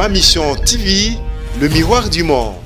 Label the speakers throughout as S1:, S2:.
S1: Ma Mission TV, le miroir du monde.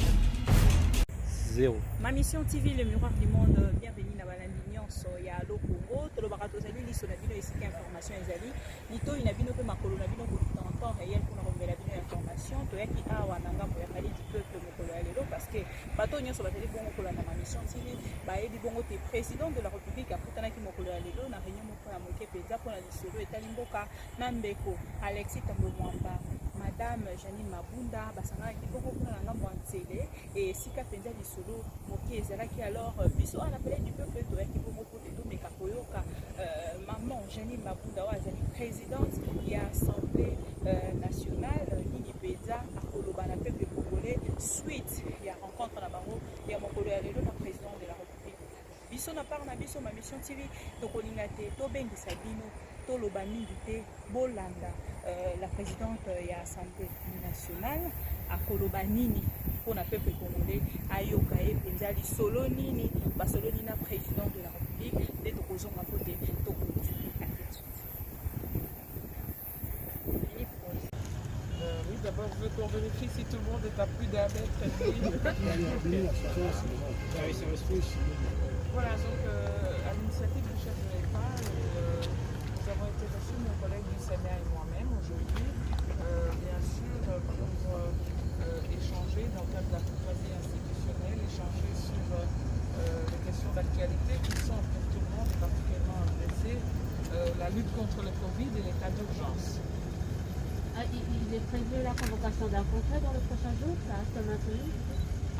S2: Zéro.
S3: Ma Mission TV, le miroir du monde, bienvenue dans la nyonso ya lo Congo. Tolobaka tozali liso na bino esika information ezali. Lito ina bino pe makolo na bino ko en temps réel pour relever bino information. Toyaki awa na ngambo ya kali du peuple mokolo ya lelo parce que bato nyonso bazali bongo kola na Ma Mission TV. Bayebi bongo te président de la République akutanaki mokolo ya lelo na réunion moko ya moke penza pona lisolo etali mboka na mbeko Alexis Tambo Mwamba. Madame Janine Mabunda basanga kiboko kuna na ngambo nzele et sika penza lisolo moki ezalaki alors biso on appelé du peuple to yaki bongo pour te meka koyoka maman Janine Mabunda wa azali présidente ya Assemblée nationale nini penza akoloba na peuple congolais suite ya rencontre na bango ya mokolo ya lelo na président de la République biso na part na biso Ma Mission TV tokolinga te tobengisa bino toloba mingi te bolanda la présidente ya Assemblée nationale akoloba nini mpona peuple congolais ayoka ye mpenza lisolo nini basolo nini na président de la République nde tokozonga mpo te tokontinue à tout de suite.
S4: Oui, d'abord je veux qu'on vérifie si tout le monde est à plus d'un mètre et demi. Voilà, donc à l'initiative du chef de l'État, nous avons été reçus, mon collègue du Sénat et moi-même aujourd'hui, bien sûr pour échanger dans le cadre de la courtoisie institutionnelle, échanger sur les questions d'actualité qui sont pour tout le monde particulièrement adressées, la lutte contre le Covid et l'état d'urgence.
S5: Il est prévu la convocation d'un congrès dans le prochain jour, ça reste maintenu?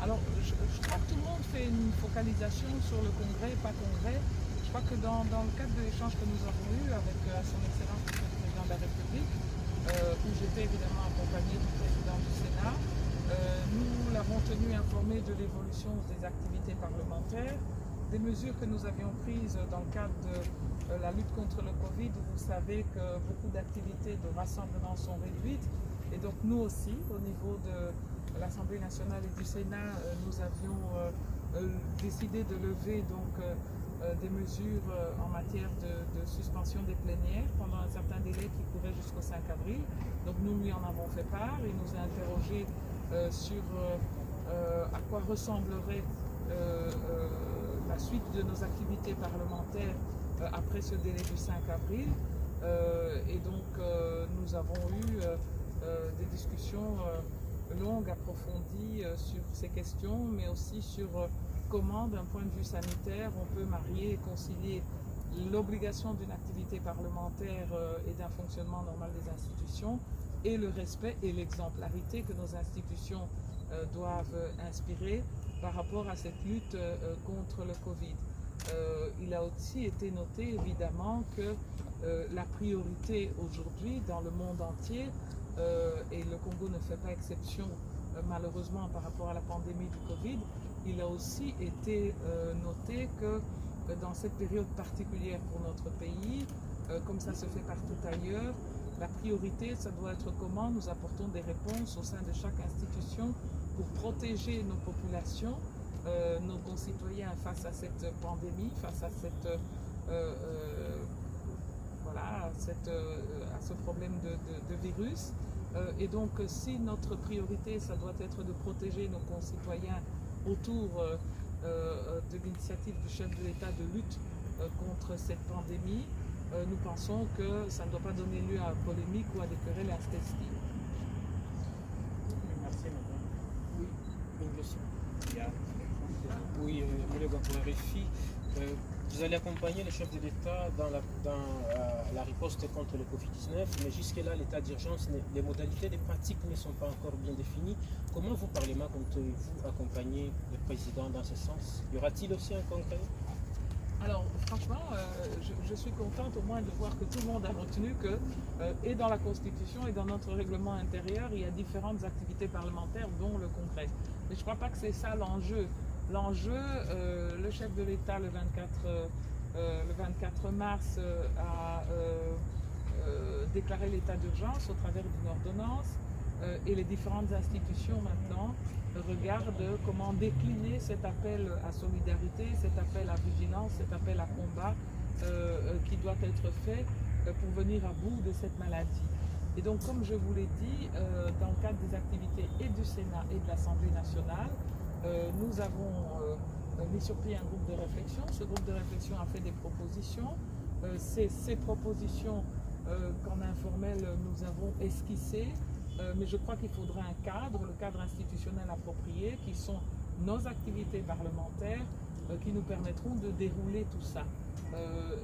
S4: Alors, je crois que tout le monde fait une focalisation sur le congrès, pas congrès. Je crois que dans le cadre de l'échange que nous avons eu avec son Excellence le Président de la République, où j'étais évidemment accompagné du Président du Sénat, nous l'avons tenu informé de l'évolution des activités parlementaires, des mesures que nous avions prises dans le cadre de la lutte contre le Covid. Vous savez que beaucoup d'activités de rassemblement sont réduites et donc nous aussi, au niveau de l'Assemblée nationale et du Sénat, nous avions décidé de lever donc des mesures en matière de suspension des plénières pendant un certain délai qui courait jusqu'au 5 avril. Donc nous lui en avons fait part et nous a interrogé sur à quoi ressemblerait la suite de nos activités parlementaires après ce délai du 5 avril. Et donc nous avons eu des discussions longues, approfondies sur ces questions, mais aussi sur comment, d'un point de vue sanitaire, on peut marier et concilier l'obligation d'une activité parlementaire et d'un fonctionnement normal des institutions et le respect et l'exemplarité que nos institutions doivent inspirer par rapport à cette lutte contre le Covid. Il a aussi été noté évidemment que la priorité aujourd'hui dans le monde entier, et le Congo ne fait pas exception malheureusement par rapport à la pandémie du Covid, il a aussi été noté que dans cette période particulière pour notre pays, comme ça se fait partout ailleurs, la priorité, ça doit être comment nous apportons des réponses au sein de chaque institution pour protéger nos populations, nos concitoyens face à cette pandémie, face à cette, voilà, à ce problème de virus. Et donc, si notre priorité, ça doit être de protéger nos concitoyens autour de l'initiative du chef de l'État de lutte contre cette pandémie, nous pensons que ça ne doit pas donner lieu à polémique ou à des querelles intestines.
S2: Merci, madame. Oui, une question. Oui, pour RFI, vous allez accompagner le chef de l'État dans la riposte contre le Covid-19, mais jusque-là, l'état d'urgence, les modalités, les pratiques ne sont pas encore bien définies. Comment vous, Parlement, comptez-vous accompagner le président dans ce sens? Y aura-t-il aussi un congrès?
S4: Alors franchement, je suis contente au moins de voir que tout le monde a retenu que, et dans la Constitution et dans notre règlement intérieur, il y a différentes activités parlementaires, dont le Congrès. Mais je ne crois pas que c'est ça l'enjeu. L'enjeu, le chef de l'État le 24 mars a déclaré l'état d'urgence au travers d'une ordonnance et les différentes institutions maintenant regardent comment décliner cet appel à solidarité, cet appel à vigilance, cet appel à combat qui doit être fait pour venir à bout de cette maladie. Et donc, comme je vous l'ai dit, dans le cadre des activités et du Sénat et de l'Assemblée nationale, nous avons mis sur pied un groupe de réflexion. Ce groupe de réflexion a fait des propositions. C'est ces propositions qu'en informel nous avons esquissées, mais je crois qu'il faudrait un cadre, le cadre institutionnel approprié, qui sont nos activités parlementaires, qui nous permettront de dérouler tout ça.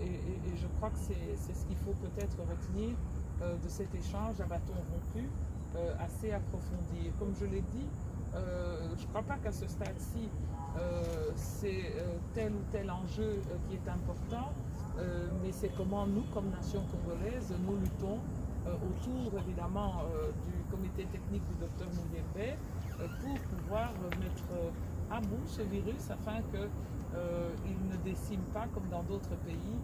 S4: Et je crois que c'est ce qu'il faut peut-être retenir de cet échange à bâton rompu, assez approfondi. Et comme je l'ai dit, je ne crois pas qu'à ce stade-ci, c'est tel ou tel enjeu qui est important, mais c'est comment nous, comme nation congolaise, nous luttons autour évidemment du comité technique du Dr Mouyembe pour pouvoir mettre à bout ce virus afin qu'il ne décime pas, comme dans d'autres pays,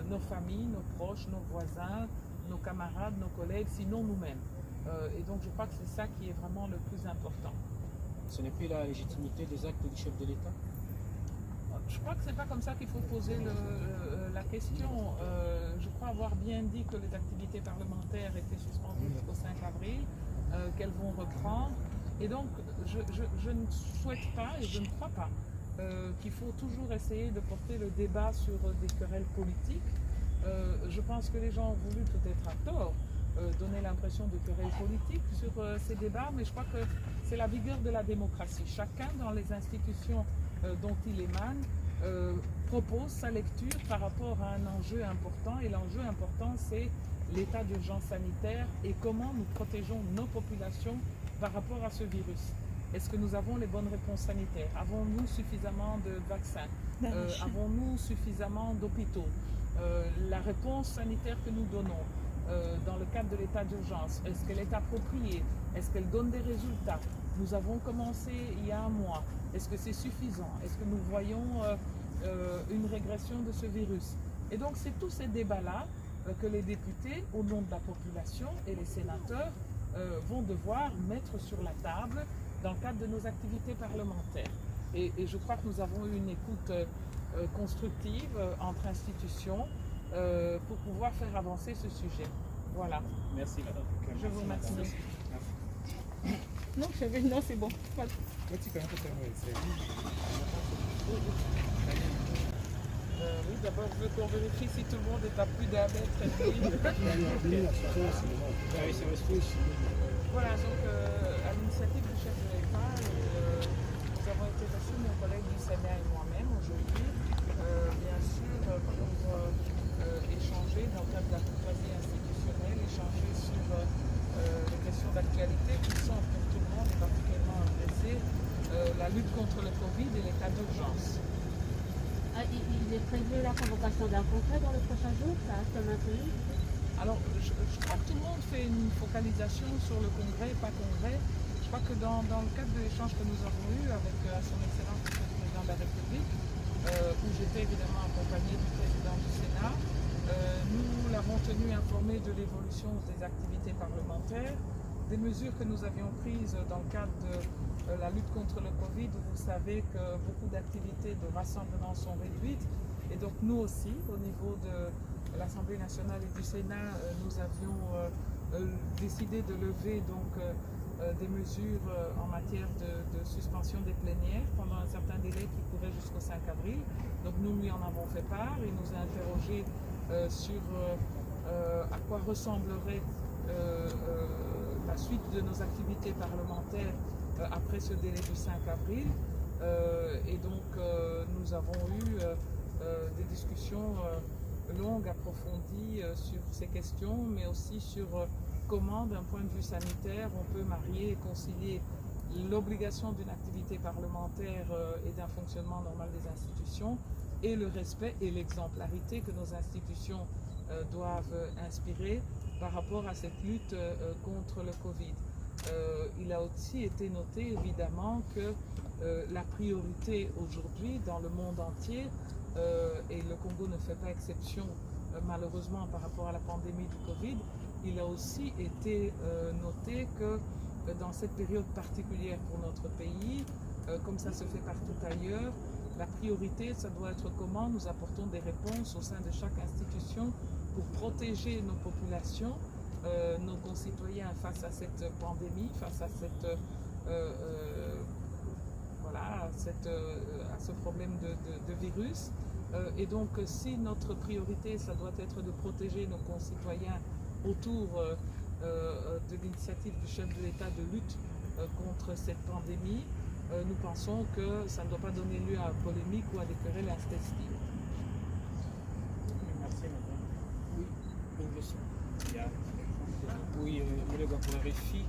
S4: nos familles, nos proches, nos voisins, nos camarades, nos collègues, sinon nous-mêmes. Et donc je crois que c'est ça qui est vraiment le plus important.
S2: Ce n'est plus la légitimité des actes du chef de l'État?
S4: Je crois que c'est pas comme ça qu'il faut poser la question. Je crois avoir bien dit que les activités parlementaires étaient suspendues jusqu'au 5 avril, qu'elles vont reprendre. Et donc, je ne souhaite pas et je ne crois pas qu'il faut toujours essayer de porter le débat sur des querelles politiques. Je pense que les gens ont voulu, peut-être à tort, donner l'impression de querelles politiques sur ces débats, mais je crois que c'est la vigueur de la démocratie. Chacun dans les institutions dont il émane propose sa lecture par rapport à un enjeu important, et l'enjeu important c'est l'état d'urgence sanitaire et comment nous protégeons nos populations par rapport à ce virus. Est-ce que nous avons les bonnes réponses sanitaires? Avons-nous suffisamment de vaccins? Avons-nous suffisamment d'hôpitaux? La réponse sanitaire que nous donnons dans le cadre de l'état d'urgence, est-ce qu'elle est appropriée? Est-ce qu'elle donne des résultats? Nous avons commencé il y a un mois. Est-ce que c'est suffisant? Est-ce que nous voyons une régression de ce virus? Et donc c'est tous ces débats-là que les députés, au nom de la population, et les sénateurs vont devoir mettre sur la table dans le cadre de nos activités parlementaires. Et je crois que nous avons eu une écoute constructive entre institutions pour pouvoir faire avancer ce sujet. Voilà.
S2: Merci madame.
S4: Je vous remercie.
S3: Non, non, c'est bon. Voilà.
S4: Oui, d'abord, je veux qu'on vérifie si tout le monde est à plus d'un mètre et demi. Voilà, donc à l'initiative du chef de l'État, nous avons été reçus, mon collègue du Sénat et moi-même, aujourd'hui, bien sûr, pour échanger dans le cadre de la courtoisie institutionnelle, échanger sur les questions d'actualité qui sont pour tout le monde, et particulièrement adressées, la lutte contre le Covid et l'état d'urgence.
S5: Il est prévu la convocation d'un congrès dans le prochain jour, ça reste maintenu?
S4: Alors, je crois que tout le monde fait une focalisation sur le congrès, pas congrès. Je crois que dans le cadre de l'échange que nous avons eu avec son Excellence le Président de la République, où j'étais évidemment accompagné du Président du Sénat, nous l'avons tenu informé de l'évolution des activités parlementaires, des mesures que nous avions prises dans le cadre de la lutte contre le Covid. Vous savez que beaucoup d'activités de rassemblement sont réduites, et donc nous aussi, au niveau de l'Assemblée nationale et du Sénat, nous avions décidé de lever donc des mesures en matière de suspension des plénières pendant un certain délai qui courait jusqu'au 5 avril. Donc nous lui en avons fait part. Il nous a interrogé sur à quoi ressemblerait la suite de nos activités parlementaires après ce délai du 5 avril. Et donc nous avons eu des discussions longues, approfondies sur ces questions, mais aussi sur comment, d'un point de vue sanitaire, on peut marier et concilier l'obligation d'une activité parlementaire et d'un fonctionnement normal des institutions et le respect et l'exemplarité que nos institutions doivent inspirer par rapport à cette lutte contre le Covid. Il a aussi été noté évidemment que la priorité aujourd'hui dans le monde entier, et le Congo ne fait pas exception malheureusement par rapport à la pandémie du Covid, il a aussi été noté que dans cette période particulière pour notre pays, comme ça se fait partout ailleurs, la priorité, ça doit être comment nous apportons des réponses au sein de chaque institution pour protéger nos populations nos concitoyens face à cette pandémie, face à cette voilà, à ce problème de virus. Et donc, si notre priorité, ça doit être de protéger nos concitoyens autour de l'initiative du chef de l'État de lutte contre cette pandémie, nous pensons que ça ne doit pas donner lieu à polémique ou à des querelles intestines.
S2: Merci, madame. Oui, une question. Oui, collègue pour RFI.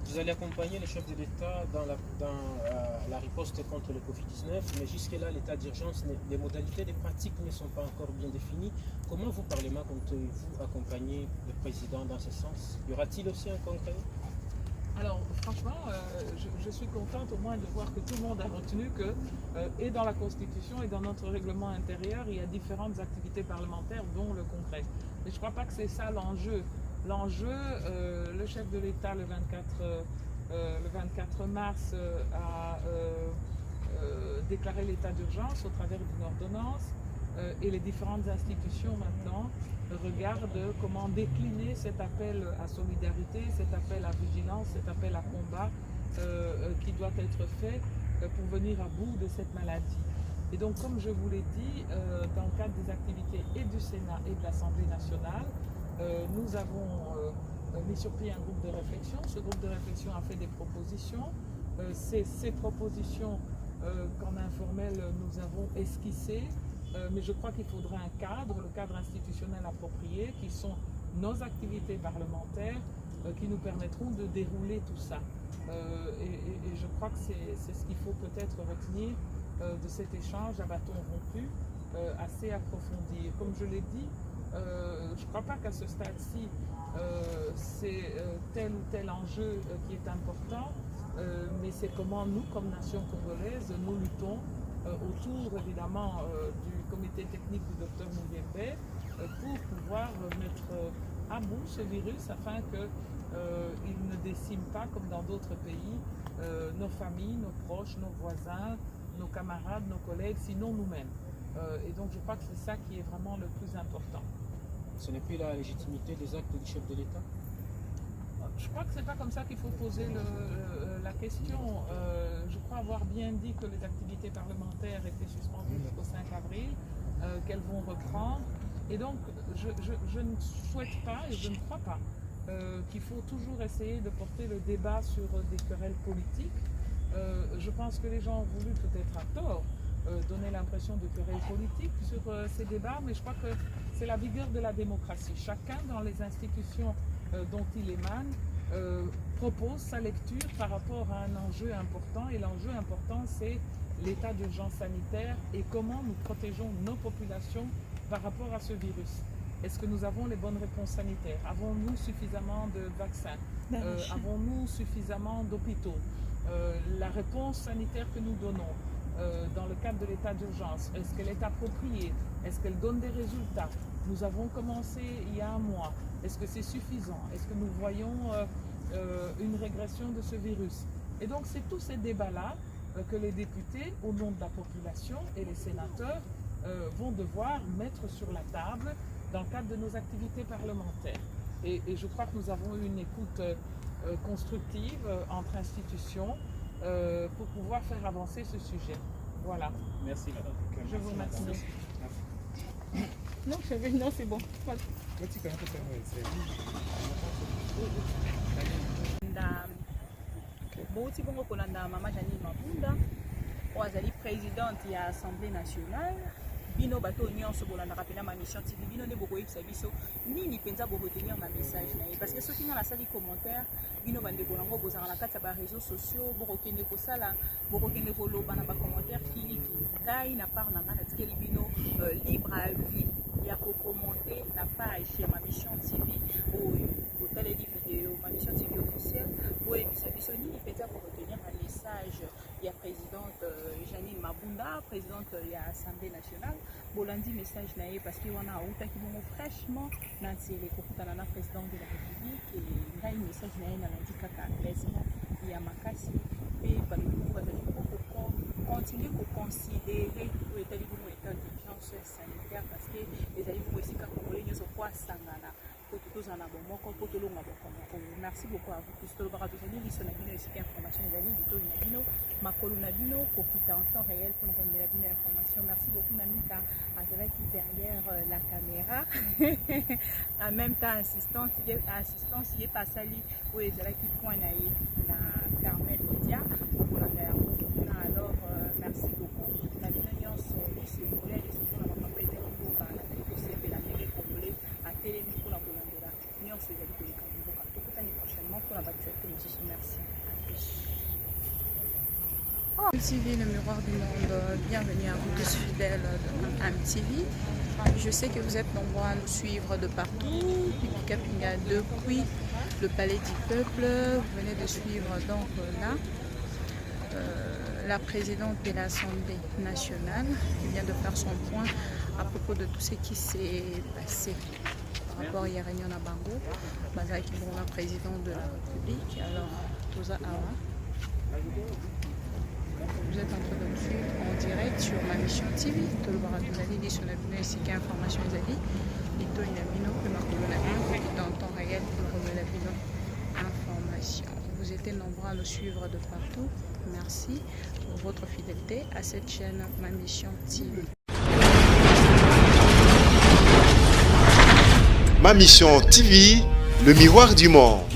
S2: Vous allez accompagner les chefs de l'État dans la riposte contre le Covid-19, mais jusque-là, l'état d'urgence, les modalités des pratiques ne sont pas encore bien définies. Comment vous, Parlement, comptez-vous accompagner le président dans ce sens? Y aura-t-il aussi un congrès?
S4: Alors franchement, je suis contente au moins de voir que tout le monde a retenu que, et dans la Constitution et dans notre règlement intérieur, il y a différentes activités parlementaires, dont le congrès. Mais je ne crois pas que c'est ça l'enjeu. L'enjeu, le chef de l'État le 24 mars a déclaré l'état d'urgence au travers d'une ordonnance et les différentes institutions maintenant regardent comment décliner cet appel à solidarité, cet appel à vigilance, cet appel à combat qui doit être fait pour venir à bout de cette maladie. Et donc, comme je vous l'ai dit, dans le cadre des activités et du Sénat et de l'Assemblée nationale, nous avons mis sur pied un groupe de réflexion. Ce groupe de réflexion a fait des propositions. Ces propositions qu'en informel nous avons esquissées, mais je crois qu'il faudra un cadre, le cadre institutionnel approprié, qui sont nos activités parlementaires, qui nous permettront de dérouler tout ça. Et je crois que c'est ce qu'il faut peut-être retenir de cet échange à bâton rompu, assez approfondi. Comme je l'ai dit, je ne crois pas qu'à ce stade-ci, c'est tel ou tel enjeu qui est important, mais c'est comment nous, comme nation congolaise, nous luttons autour évidemment du comité technique du Dr Mouliembe pour pouvoir mettre à bout ce virus afin qu'il ne décime pas, comme dans d'autres pays, nos familles, nos proches, nos voisins, nos camarades, nos collègues, sinon nous-mêmes. Et donc je crois que c'est ça qui est vraiment le plus important.
S2: Ce n'est plus la légitimité des actes du chef de l'État?
S4: Je crois que c'est pas comme ça qu'il faut poser la question. Je crois avoir bien dit que les activités parlementaires étaient suspendues jusqu'au 5 avril, qu'elles vont reprendre. Et donc, je ne souhaite pas et je ne crois pas qu'il faut toujours essayer de porter le débat sur des querelles politiques. Je pense que les gens ont voulu peut-être à tort donner l'impression de querelles politiques sur ces débats, mais je crois que c'est la vigueur de la démocratie. Chacun dans les institutions dont il émane propose sa lecture par rapport à un enjeu important, et l'enjeu important c'est l'état d'urgence sanitaire et comment nous protégeons nos populations par rapport à ce virus. Est-ce que nous avons les bonnes réponses sanitaires? Avons-nous suffisamment de vaccins? Avons-nous suffisamment d'hôpitaux? La réponse sanitaire que nous donnons dans le cadre de l'état d'urgence, est-ce qu'elle est appropriée? Est-ce qu'elle donne des résultats? Nous avons commencé il y a un mois. Est-ce que c'est suffisant? Est-ce que nous voyons une régression de ce virus? Et donc c'est tous ces débats-là que les députés, au nom de la population, et les sénateurs vont devoir mettre sur la table dans le cadre de nos activités parlementaires. Et je crois que nous avons eu une écoute constructive entre institutions pour pouvoir faire avancer ce sujet. Voilà.
S2: Merci, madame.
S4: Je vous remercie.
S3: Non, non, c'est bon. Bouti bongo kolanda mama Janine Mabunda oyo azali présidente ya Assemblée nationale. Bino bato nyonso bolandaka pena ma mission TV bino nde bokoyebisa biso nini mpenza boretenir na message na ye, parce que soki nga nasali commentaire bino bandeko nango bozala na kati ya baréseaux sociaux bokokende kosala bokokende koloba na bacommentaire kilikili. Ngai na part na nga natikeli bino libre à vie ya kokommente na page ya ma mission TV oyo botaleli video ma mission TV officielle boyebisa biso nini mpenza boretenir na message ya présidente Janine Mabunda, présidente ya Assemblée nationale. Bolandi message na ye parce que wana autaki bongo fraîchement na ntiele kokutana na président de la République et ngai message na ye nalandi kaka apaisement ya makasi mpe bandeko bazali continuer koconsidérer oyo etali bongo état d'urgence sanitaire parce que ezali bongo esika congolais nyonso po asangana po tozala bomoko po tolonga bokomoko. Merci beaucoup à vous tous. Tolobaka tozali liso na bino esika information ezali litoi na bino makolo na bino kokita en temps réel pour komela bino information. Merci beaucoup Namika azalaki derrière la caméra en même temps assistance ye pasali oyo ezalaki point na ye na Carmel Media okolanda yango. Alors merci beaucoup na bino nyonso esekole esekole na bapapete mboka na ekosepela ndenge ekongole atelemi mpona kolandela nyonso ezali koleka mboka. Tokutani prochainement mpona baactualité mosusu. Merci. À plus. MTV, le miroir du monde, bienvenue à vous tous fidèles de MTV. Je sais que vous êtes nombreux à nous suivre de partout, depuis Kapinga depuis le Palais du Peuple. Vous venez de suivre donc là la présidente de l'Assemblée nationale qui vient de faire son point à propos de tout ce qui s'est passé par rapport à Réunion à Bango, Bazaki bon, la présidente de la République. Alors, Toza Awa. Vous êtes en train de me suivre en direct sur ma mission TV. Tolobara Tozali, sur la vidéo ici, information Zali. Lito Inamino, que ma colonne qui est en temps réel pour la vidéo information. Vous êtes nombreux à nous suivre de partout. Merci pour votre fidélité à cette chaîne, ma mission TV.
S1: Ma mission TV, le miroir du monde.